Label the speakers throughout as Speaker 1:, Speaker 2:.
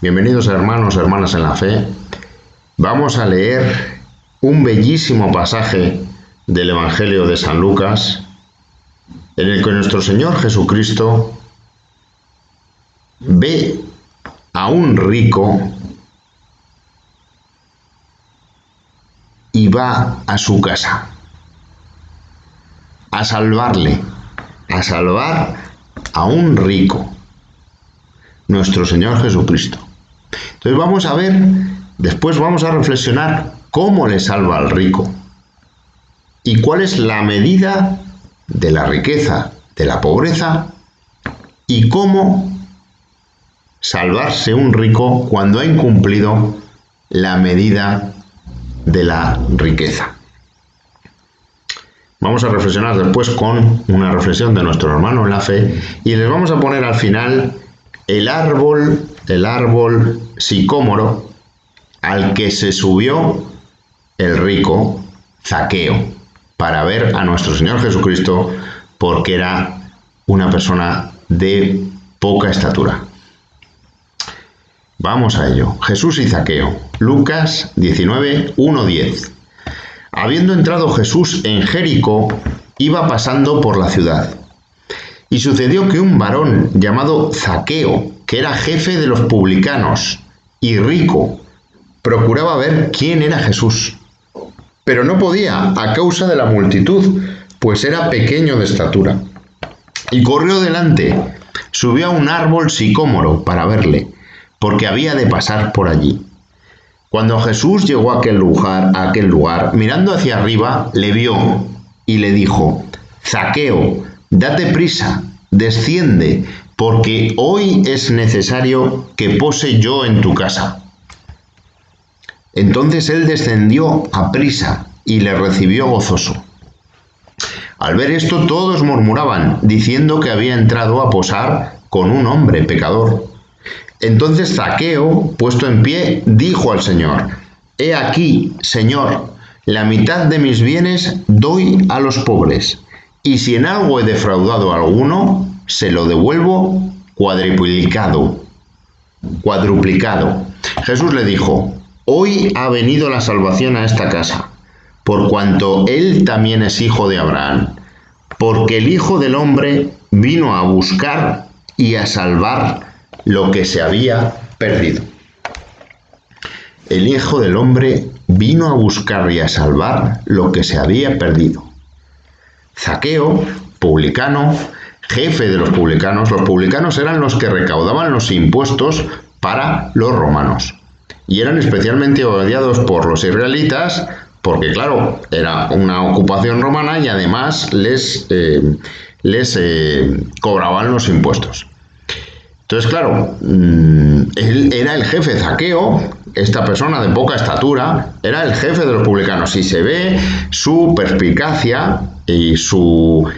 Speaker 1: Bienvenidos hermanos, hermanas en la fe. Vamos a leer un bellísimo pasaje del Evangelio de San Lucas, en el que nuestro Señor Jesucristo ve a un rico y va a su casa a salvarle, a salvar a un rico, nuestro Señor Jesucristo. Entonces vamos a ver, después vamos a reflexionar cómo le salva al rico y cuál es la medida de la riqueza, de la pobreza, y cómo salvarse un rico cuando ha incumplido la medida de la riqueza. Vamos a reflexionar después con una reflexión de nuestro hermano en la fe y les vamos a poner al final el árbol sicómoro al que se subió el rico Zaqueo para ver a nuestro Señor Jesucristo, porque era una persona de poca estatura. Vamos a ello. Jesús y Zaqueo. Lucas 19, 1-10. Habiendo entrado Jesús en Jericó, iba pasando por la ciudad. Y sucedió que un varón llamado Zaqueo, que era jefe de los publicanos y rico, procuraba ver quién era Jesús. Pero no podía a causa de la multitud, pues era pequeño de estatura. Y corrió delante, subió a un árbol sicómoro para verle, porque había de pasar por allí. Cuando Jesús llegó a aquel lugar, mirando hacia arriba, le vio y le dijo: Zaqueo, date prisa, desciende, porque hoy es necesario que pose yo en tu casa. Entonces él descendió a prisa y le recibió gozoso. Al ver esto, todos murmuraban, diciendo que había entrado a posar con un hombre pecador. Entonces Zaqueo, puesto en pie, dijo al Señor: He aquí, Señor, la mitad de mis bienes doy a los pobres, y si en algo he defraudado a alguno, se lo devuelvo cuadruplicado. Jesús le dijo: Hoy ha venido la salvación a esta casa, por cuanto él también es hijo de Abraham, porque el Hijo del Hombre vino a buscar y a salvar lo que se había perdido. El Hijo del Hombre vino a buscar y a salvar lo que se había perdido. Zaqueo, publicano, jefe de los publicanos eran los que recaudaban los impuestos para los romanos y eran especialmente odiados por los israelitas porque, claro, era una ocupación romana y además les cobraban los impuestos. Entonces, claro, él era el jefe. Zaqueo, esta persona de poca estatura, era el jefe de los publicanos y se ve su perspicacia y su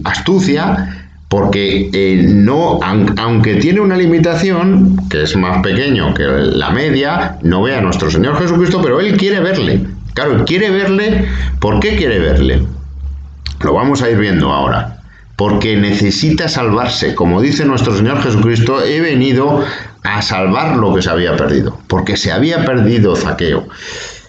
Speaker 1: astucia, porque aunque tiene una limitación, que es más pequeño que la media, no ve a nuestro Señor Jesucristo, pero él quiere verle. Claro, él quiere verle. ¿Por qué quiere verle? Lo vamos a ir viendo ahora. Porque necesita salvarse. Como dice nuestro Señor Jesucristo, he venido a salvar lo que se había perdido, porque se había perdido Zaqueo.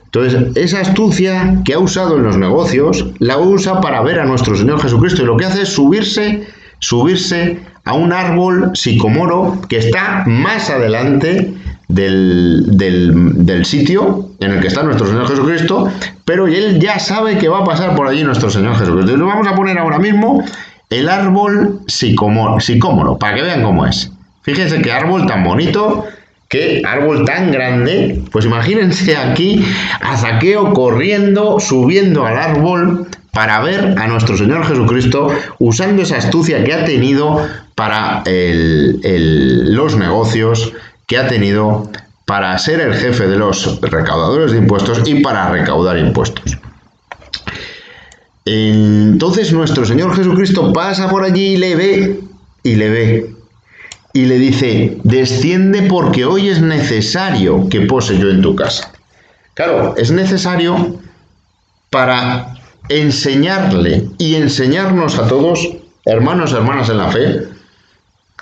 Speaker 1: Entonces, esa astucia que ha usado en los negocios, la usa para ver a nuestro Señor Jesucristo, y lo que hace es subirse a un árbol sicómoro que está más adelante del sitio en el que está nuestro Señor Jesucristo, pero él ya sabe que va a pasar por allí nuestro Señor Jesucristo. Y lo vamos a poner ahora mismo el árbol sicómoro, para que vean cómo es. Fíjense qué árbol tan bonito, qué árbol tan grande. Pues imagínense aquí a Zaqueo corriendo, subiendo al árbol para ver a nuestro Señor Jesucristo, usando esa astucia que ha tenido para los negocios, que ha tenido para ser el jefe de los recaudadores de impuestos y para recaudar impuestos. Entonces nuestro Señor Jesucristo pasa por allí y le ve, y le dice: desciende, porque hoy es necesario que pose yo en tu casa. Claro, es necesario para enseñarle y enseñarnos a todos, hermanos, hermanas en la fe,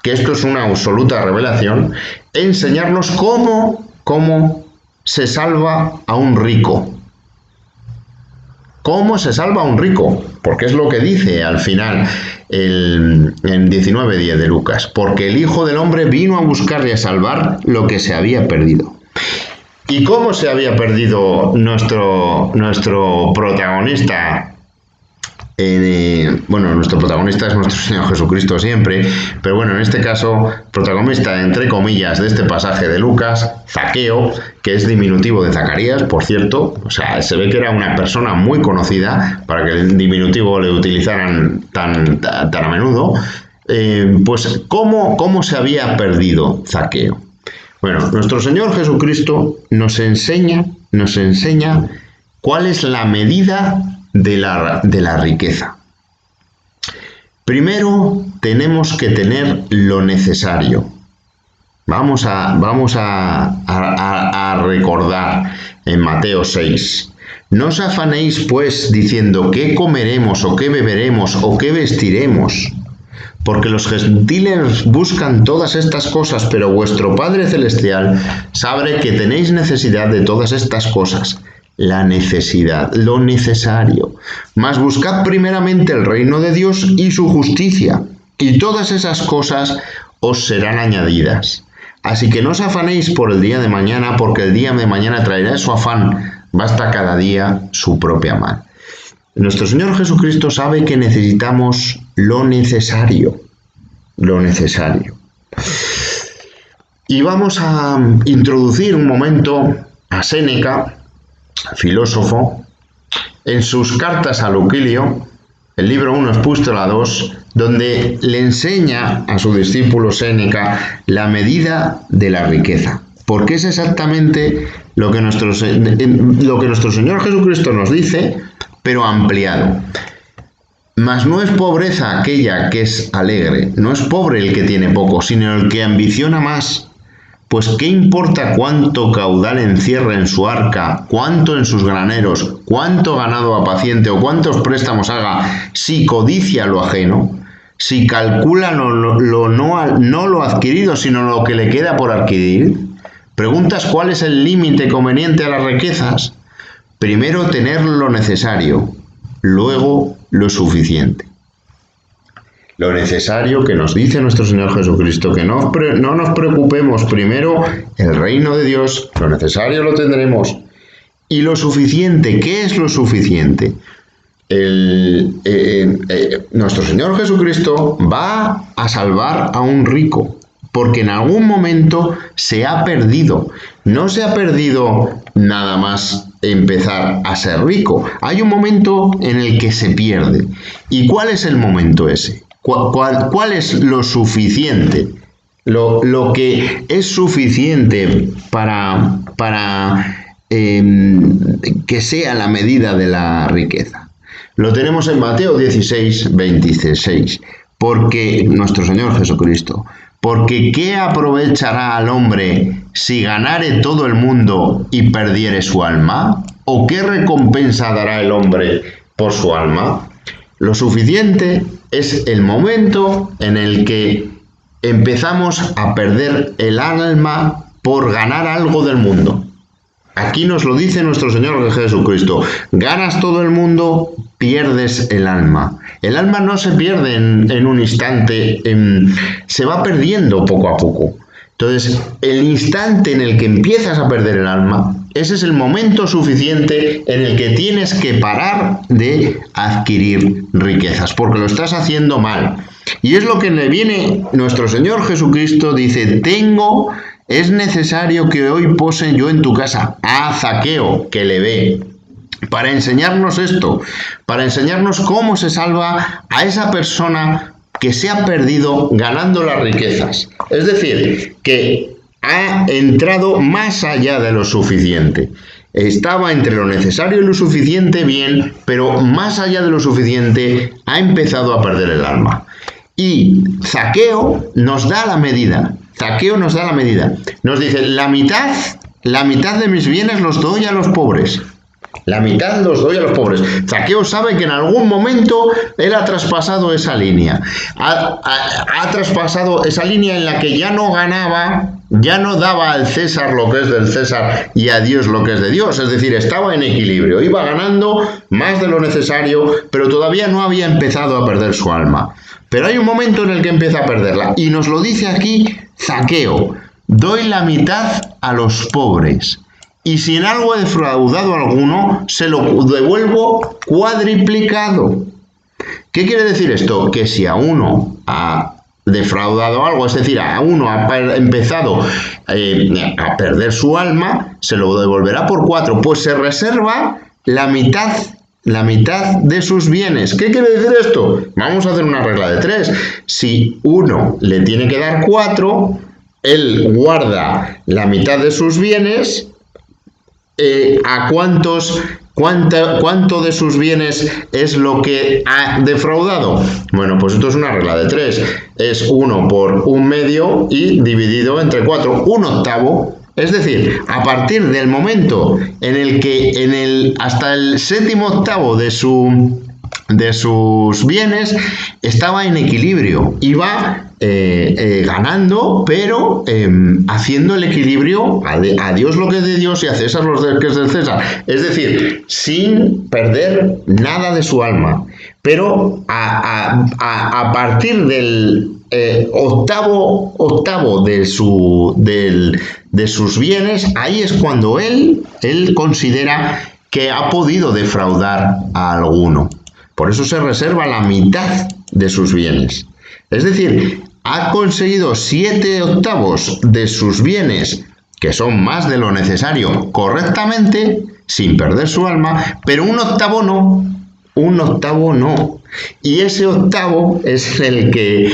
Speaker 1: que esto es una absoluta revelación, enseñarnos cómo se salva a un rico. ¿Cómo se salva a un rico? Porque es lo que dice al final en 19:10 de Lucas. Porque el Hijo del Hombre vino a buscar y a salvar lo que se había perdido. ¿Y cómo se había perdido nuestro protagonista? Nuestro protagonista es nuestro Señor Jesucristo siempre, pero bueno, en este caso, protagonista entre comillas de este pasaje de Lucas, Zaqueo, que es diminutivo de Zacarías, por cierto, o sea, se ve que era una persona muy conocida para que el diminutivo le utilizaran tan a menudo. Pues, ¿cómo se había perdido Zaqueo? Bueno, nuestro Señor Jesucristo nos enseña cuál es la medida de la riqueza. Primero tenemos que tener lo necesario. Vamos a recordar en Mateo 6. No os afanéis pues diciendo qué comeremos o qué beberemos o qué vestiremos, porque los gentiles buscan todas estas cosas, pero vuestro Padre Celestial sabe que tenéis necesidad de todas estas cosas. La necesidad, lo necesario. Mas buscad primeramente el reino de Dios y su justicia, y todas esas cosas os serán añadidas. Así que no os afanéis por el día de mañana, porque el día de mañana traerá su afán. Basta cada día su propia mal. Nuestro Señor Jesucristo sabe que necesitamos lo necesario. Lo necesario. Y vamos a introducir un momento a Séneca, filósofo, en sus cartas a Lucilio, el libro 1, epístola 2, donde le enseña a su discípulo Séneca la medida de la riqueza. Porque es exactamente lo que nuestro Señor Jesucristo nos dice, pero ampliado. Mas no es pobreza aquella que es alegre, no es pobre el que tiene poco, sino el que ambiciona más. Pues qué importa cuánto caudal encierra en su arca, cuánto en sus graneros, cuánto ganado apaciente o cuántos préstamos haga, si codicia lo ajeno, si calcula no lo adquirido, sino lo que le queda por adquirir. ¿Preguntas cuál es el límite conveniente a las riquezas? Primero tener lo necesario, luego lo suficiente. Lo necesario que nos dice nuestro Señor Jesucristo, que no nos preocupemos, primero el reino de Dios, lo necesario lo tendremos. Y lo suficiente, ¿qué es lo suficiente? Nuestro Señor Jesucristo va a salvar a un rico, porque en algún momento se ha perdido. No se ha perdido nada más empezar a ser rico. Hay un momento en el que se pierde. ¿Y cuál es el momento ese? ¿Cuál es lo suficiente? Lo que es suficiente para que sea la medida de la riqueza. Lo tenemos en Mateo 16:26. Porque nuestro Señor Jesucristo, porque ¿qué aprovechará al hombre si ganare todo el mundo y perdiere su alma? ¿O qué recompensa dará el hombre por su alma? Lo suficiente es el momento en el que empezamos a perder el alma por ganar algo del mundo. Aquí nos lo dice nuestro Señor Jesucristo. Ganas todo el mundo, pierdes el alma. El alma no se pierde en un instante, se va perdiendo poco a poco. Entonces, el instante en el que empiezas a perder el alma, ese es el momento suficiente en el que tienes que parar de adquirir riquezas, porque lo estás haciendo mal. Y es lo que le viene nuestro Señor Jesucristo, dice, es necesario que hoy pose yo en tu casa a Zaqueo, que le ve, para enseñarnos esto, para enseñarnos cómo se salva a esa persona que se ha perdido ganando las riquezas. Es decir, que ha entrado más allá de lo suficiente. Estaba entre lo necesario y lo suficiente bien, pero más allá de lo suficiente ha empezado a perder el alma. Y Zaqueo nos da la medida. Zaqueo nos da la medida. Nos dice, la mitad de mis bienes los doy a los pobres. La mitad los doy a los pobres. Zaqueo sabe que en algún momento él ha traspasado esa línea. Ha traspasado esa línea en la que ya no ganaba, ya no daba al César lo que es del César y a Dios lo que es de Dios. Es decir, estaba en equilibrio. Iba ganando más de lo necesario, pero todavía no había empezado a perder su alma. Pero hay un momento en el que empieza a perderla. Y nos lo dice aquí Zaqueo. Doy la mitad a los pobres. Y si en algo he defraudado a alguno, se lo devuelvo cuadriplicado. ¿Qué quiere decir esto? Que si a uno ha defraudado algo, es decir, a uno ha empezado a perder su alma, se lo devolverá por 4. Pues se reserva la mitad de sus bienes. ¿Qué quiere decir esto? Vamos a hacer una regla de 3. Si uno le tiene que dar 4, él guarda la mitad de sus bienes. ¿A cuánto de sus bienes es lo que ha defraudado? Bueno, pues esto es una regla de 3. Es 1 por 1/2 y dividido entre 4, 1/8. Es decir, a partir del momento en el que hasta el 7/8 de sus bienes estaba en equilibrio, iba ganando, pero haciendo el equilibrio a Dios lo que es de Dios y a César lo que es del César, es decir, sin perder nada de su alma. Pero a partir del octavo de sus bienes, ahí es cuando él considera que ha podido defraudar a alguno. Por eso se reserva la mitad de sus bienes. Es decir, ha conseguido 7/8 de sus bienes, que son más de lo necesario, correctamente, sin perder su alma, pero 1/8 no. 1/8 no. Y ese 1/8 es el que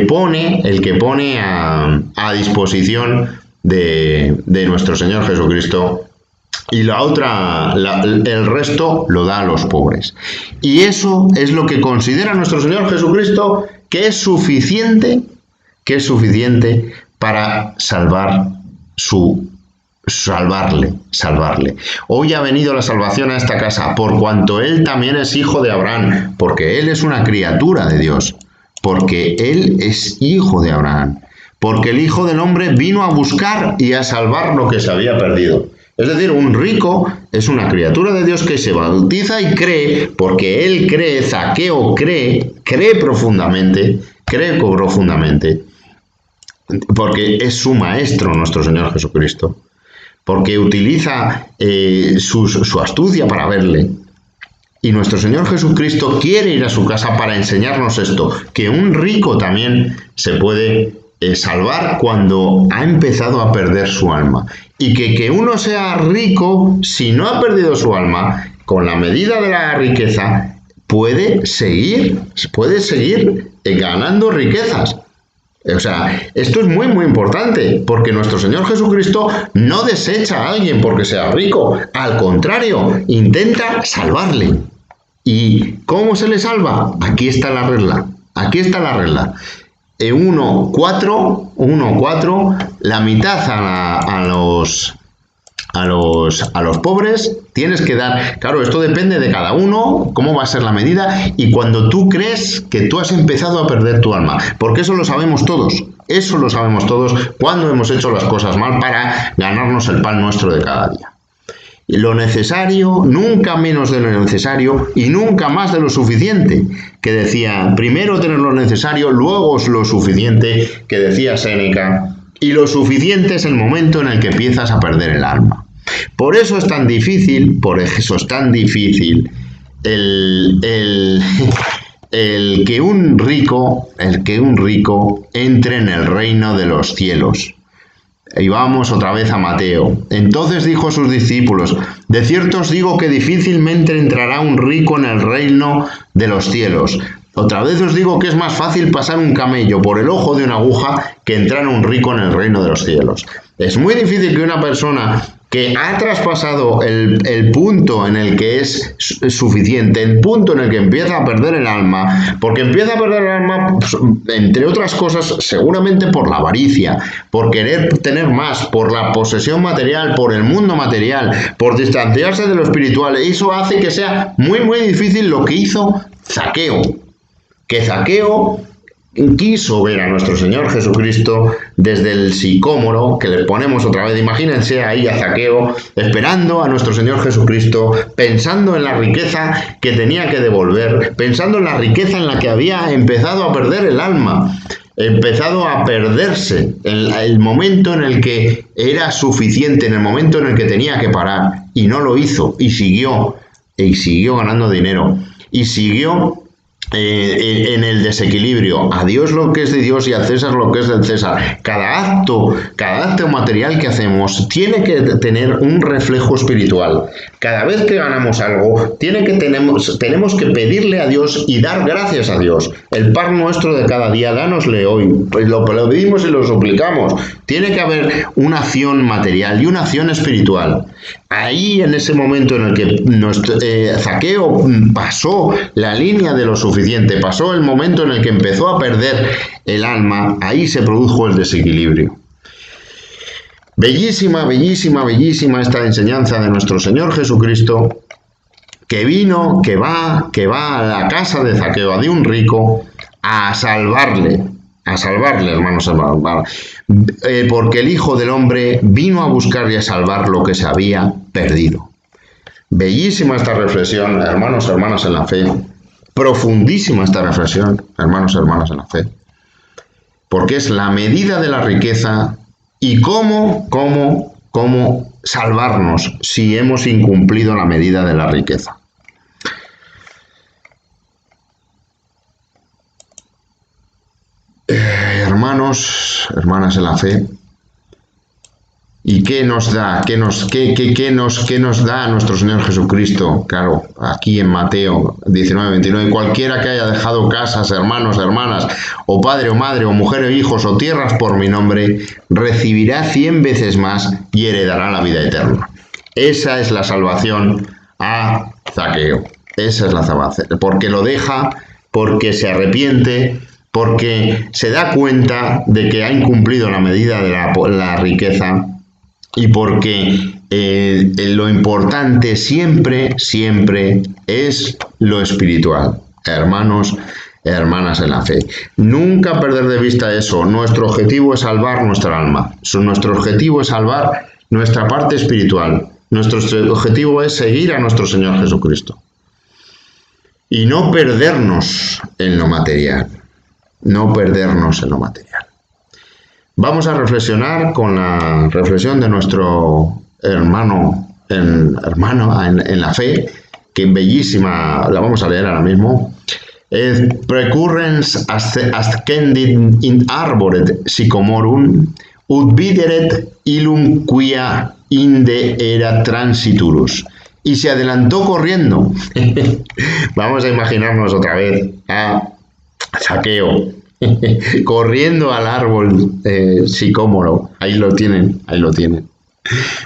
Speaker 1: pone a disposición de nuestro Señor Jesucristo. Y el resto lo da a los pobres. Y eso es lo que considera nuestro Señor Jesucristo que es suficiente para salvarle. Hoy ha venido la salvación a esta casa, por cuanto Él también es hijo de Abraham, porque Él es una criatura de Dios, porque Él es hijo de Abraham, porque el Hijo del Hombre vino a buscar y a salvar lo que se había perdido. Es decir, un rico es una criatura de Dios que se bautiza y cree, porque él cree, Zaqueo cree profundamente, porque es su maestro nuestro Señor Jesucristo, porque utiliza su astucia para verle. Y nuestro Señor Jesucristo quiere ir a su casa para enseñarnos esto, que un rico también se puede salvar cuando ha empezado a perder su alma. Y que uno sea rico, si no ha perdido su alma, con la medida de la riqueza, puede seguir ganando riquezas. O sea, esto es muy, muy importante, porque nuestro Señor Jesucristo no desecha a alguien porque sea rico. Al contrario, intenta salvarle. ¿Y cómo se le salva? Aquí está la regla. 1/4, la mitad a los pobres, tienes que dar. Claro, esto depende de cada uno, cómo va a ser la medida, y cuando tú crees que tú has empezado a perder tu alma, porque eso lo sabemos todos cuando hemos hecho las cosas mal para ganarnos el pan nuestro de cada día. Lo necesario, nunca menos de lo necesario y nunca más de lo suficiente, que decía, primero tener lo necesario, luego lo suficiente, que decía Séneca, y lo suficiente es el momento en el que empiezas a perder el alma. Por eso es tan difícil, el que un rico entre en el reino de los cielos. Y vamos otra vez a Mateo. Entonces dijo a sus discípulos: de cierto os digo que difícilmente entrará un rico en el reino de los cielos. Otra vez os digo que es más fácil pasar un camello por el ojo de una aguja que entrar un rico en el reino de los cielos. Es muy difícil que una persona que ha traspasado el punto en el que es suficiente, el punto en el que empieza a perder el alma, porque empieza a perder el alma, pues, entre otras cosas, seguramente por la avaricia, por querer tener más, por la posesión material, por el mundo material, por distanciarse de lo espiritual. Eso hace que sea muy, muy difícil lo que hizo Zaqueo. Que Zaqueo quiso ver a nuestro Señor Jesucristo desde el sicómoro, que le ponemos otra vez, imagínense ahí a Zaqueo esperando a nuestro Señor Jesucristo, pensando en la riqueza que tenía que devolver, pensando en la riqueza en la que había empezado a perder el alma, empezado a perderse en el momento en el que era suficiente, en el momento en el que tenía que parar, y no lo hizo, y siguió ganando dinero, y siguió en el desequilibrio. A Dios lo que es de Dios y a César lo que es del César. Cada acto material que hacemos tiene que tener un reflejo espiritual. Cada vez que ganamos algo, tenemos que pedirle a Dios y dar gracias a Dios. El pan nuestro de cada día, dánosle hoy. Pues lo pedimos y lo suplicamos. Tiene que haber una acción material y una acción espiritual. Ahí, en ese momento en el que Zaqueo pasó la línea de lo suficiente, pasó el momento en el que empezó a perder el alma, ahí se produjo el desequilibrio. Bellísima, bellísima, bellísima esta enseñanza de nuestro Señor Jesucristo, que va a la casa de Zaqueo, de un rico, a salvarle, hermanos, porque el Hijo del Hombre vino a buscar y a salvar lo que se había perdido. Bellísima esta reflexión, hermanos, hermanas en la fe. Profundísima esta reflexión, hermanos, hermanas en la fe. Porque es la medida de la riqueza y cómo salvarnos si hemos incumplido la medida de la riqueza. Hermanos, hermanas en la fe, ¿y qué nos da? ¿Qué nos da nuestro Señor Jesucristo? Claro, aquí en Mateo 19:29, cualquiera que haya dejado casas, hermanos, hermanas, o padre o madre, o mujer o hijos, o tierras por mi nombre, recibirá 100 veces más y heredará la vida eterna. Esa es la salvación a Zaqueo. Esa es la salvación. Porque lo deja, porque se arrepiente, porque se da cuenta de que ha incumplido la medida de la riqueza y porque lo importante siempre es lo espiritual. Hermanos, hermanas en la fe. Nunca perder de vista eso. Nuestro objetivo es salvar nuestra alma. Nuestro objetivo es salvar nuestra parte espiritual. Nuestro objetivo es seguir a nuestro Señor Jesucristo. Y no perdernos en lo material. No perdernos en lo material. Vamos a reflexionar con la reflexión de nuestro hermano en la fe, que es bellísima, la vamos a leer ahora mismo. Precurrens ascendit in arboret sycomorum, ut videret illum quia inde era transiturus. Y se adelantó corriendo. Vamos a imaginarnos otra vez a Zaqueo corriendo al árbol sicómoro. Ahí lo tienen.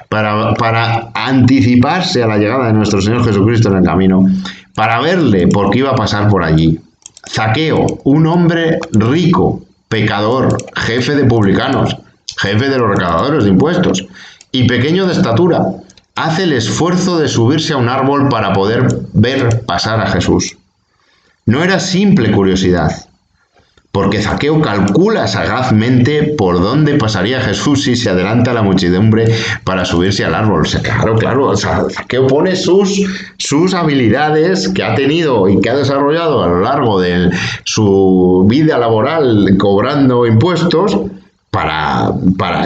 Speaker 1: Para anticiparse a la llegada de nuestro Señor Jesucristo en el camino, para verle, porque iba a pasar por allí. Zaqueo, un hombre rico, pecador, jefe de publicanos, jefe de los recaudadores de impuestos y pequeño de estatura, hace el esfuerzo de subirse a un árbol para poder ver pasar a Jesús. No era simple curiosidad, porque Zaqueo calcula sagazmente por dónde pasaría Jesús si se adelanta la muchedumbre para subirse al árbol. O sea, claro, o sea, Zaqueo pone sus habilidades que ha tenido y que ha desarrollado a lo largo de su vida laboral cobrando impuestos para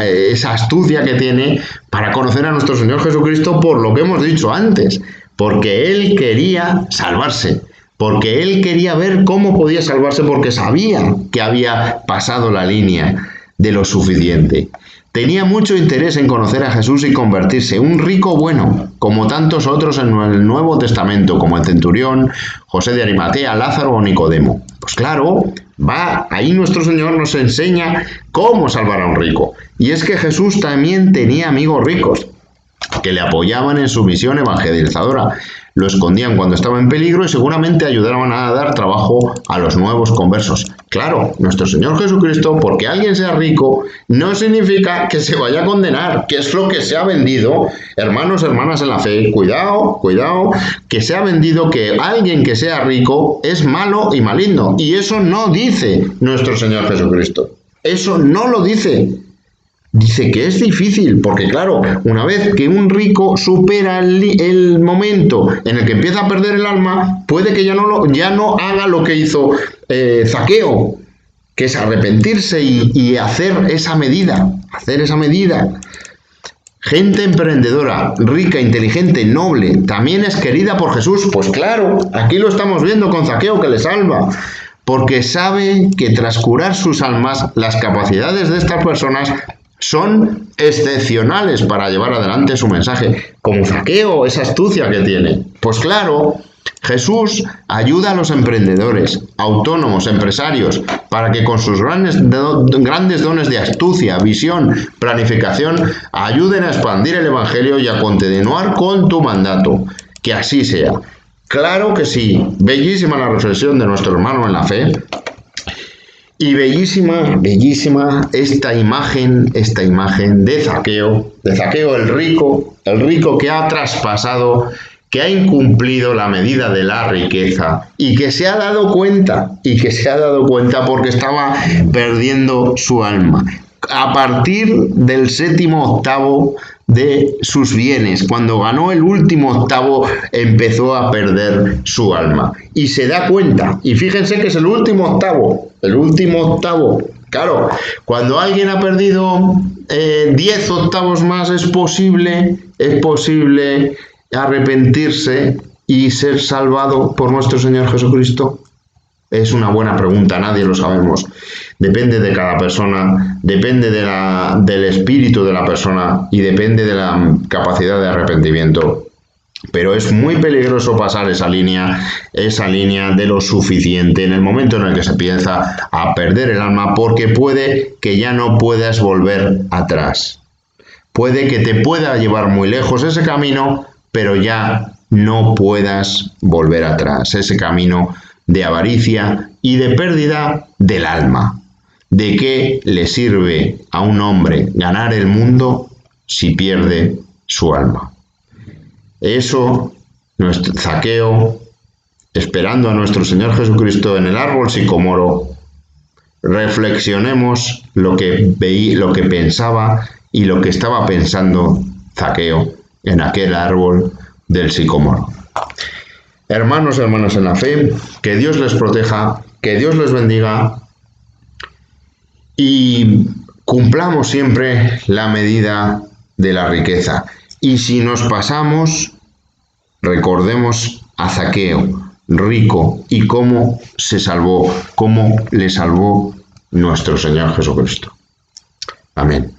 Speaker 1: esa astucia que tiene para conocer a nuestro Señor Jesucristo, por lo que hemos dicho antes, porque él quería salvarse. Porque él quería ver cómo podía salvarse, porque sabía que había pasado la línea de lo suficiente. Tenía mucho interés en conocer a Jesús y convertirse. Un rico bueno, como tantos otros en el Nuevo Testamento, como el centurión, José de Arimatea, Lázaro o Nicodemo. Pues claro, ahí nuestro Señor nos enseña cómo salvar a un rico. Y es que Jesús también tenía amigos ricos. que le apoyaban en su misión evangelizadora. Lo escondían cuando estaba en peligro y seguramente ayudaban a dar trabajo a los nuevos conversos. Claro, nuestro Señor Jesucristo, porque alguien sea rico, no significa que se vaya a condenar, que es lo que se ha vendido. Hermanos, hermanas en la fe, cuidado, cuidado, que se ha vendido que alguien que sea rico es malo y maligno. Y eso no dice nuestro Señor Jesucristo. Eso no lo dice. Dice que es difícil, porque claro, una vez que un rico supera el momento en el que empieza a perder el alma, puede que ya no haga lo que hizo Zaqueo, que es arrepentirse y hacer esa medida, Gente emprendedora, rica, inteligente, noble, también es querida por Jesús. Pues claro, aquí lo estamos viendo con Zaqueo, que le salva, porque sabe que tras curar sus almas, las capacidades de estas personas son excepcionales para llevar adelante su mensaje. Como Zaqueo, esa astucia que tiene. Pues claro, Jesús ayuda a los emprendedores, autónomos, empresarios, para que con sus grandes dones de astucia, visión, planificación, ayuden a expandir el Evangelio y a continuar con tu mandato. Que así sea. Claro que sí. Bellísima la reflexión de nuestro hermano en la fe. Y bellísima, bellísima esta imagen de Zaqueo el rico que ha traspasado, que ha incumplido la medida de la riqueza y que se ha dado cuenta porque estaba perdiendo su alma. A partir del 7º octavo de sus bienes, cuando ganó el último octavo, empezó a perder su alma. Y se da cuenta, y fíjense que es el último octavo. Claro, cuando alguien ha perdido 10 octavos más, es posible arrepentirse y ser salvado por nuestro Señor Jesucristo. Es una buena pregunta, nadie lo sabemos. Depende de cada persona, depende del espíritu de la persona y depende de la capacidad de arrepentimiento. Pero es muy peligroso pasar esa línea de lo suficiente en el momento en el que se empieza a perder el alma, porque puede que ya no puedas volver atrás. Puede que te pueda llevar muy lejos ese camino, pero ya no puedas volver atrás. Ese camino de avaricia y de pérdida del alma. ¿De qué le sirve a un hombre ganar el mundo si pierde su alma? Eso, nuestro Zaqueo, esperando a nuestro Señor Jesucristo en el árbol sicomoro, reflexionemos lo que pensaba y lo que estaba pensando Zaqueo en aquel árbol del sicomoro. Hermanos y hermanas en la fe, que Dios les proteja, que Dios les bendiga y cumplamos siempre la medida de la riqueza. Y si nos pasamos, recordemos a Zaqueo, rico, y cómo le salvó nuestro Señor Jesucristo. Amén.